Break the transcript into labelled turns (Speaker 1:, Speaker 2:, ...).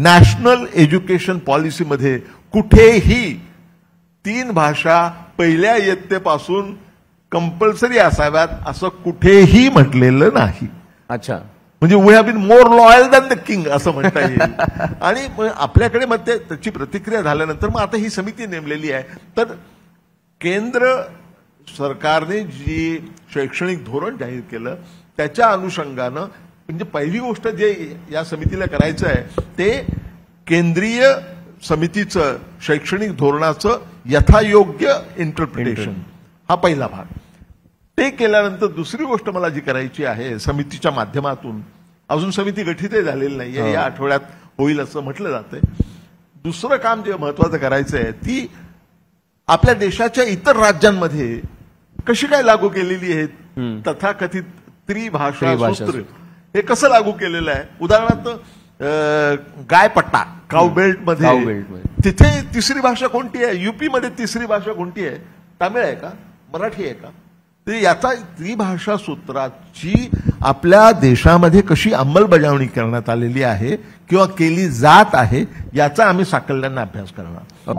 Speaker 1: National education पॉलिसीमध्ये कुठेही 3 भाषा पहिल्या इयत्तेपासून कंपल्सरी असाव्यात असं कुठेही म्हटलेलं नाही.
Speaker 2: अच्छा,
Speaker 1: म्हणजे we have been more loyal than the king असं म्हणता येईल. आणि आपल्याकडे मग त्याची प्रतिक्रिया झाल्यानंतर मग आता ही समिती नेमलेली आहे. तर केंद्र सरकारने जी शैक्षणिक धोरण जाहीर केलं त्याच्या अनुषंगानं म्हणजे पहिली गोष्ट जे या समितीला करायचं आहे ते केंद्रीय समितीचं शैक्षणिक धोरणाचं यथायोग्य इंटरप्रिटेशन हा पहिला भाग. ते केल्यानंतर दुसरी गोष्ट मला जी करायची आहे समितीच्या माध्यमातून, अजून समिती गठीतही झालेली नाहीये, या आठवड्यात होईल असं म्हटलं जातंय. दुसरं काम जे महत्वाचं करायचं आहे ती आपल्या देशाच्या इतर राज्यांमध्ये कशी काय लागू केलेली आहेत तथाकथित त्रिभाषा सूत्र हे कसं लागू केलेलं आहे. उदाहरणार्थ गायपट्टा काऊ बेल्ट मध्ये तिथे तिसरी भाषा कोणती आहे, युपी मध्ये तिसरी भाषा कोणती आहे, तामिळ आहे का, मराठी आहे का. तर याचा त्रिभाषा सूत्राची आपल्या देशामध्ये कशी अंमलबजावणी करण्यात आलेली आहे किंवा केली जात आहे याचा आम्ही साकल्याने अभ्यास करणार.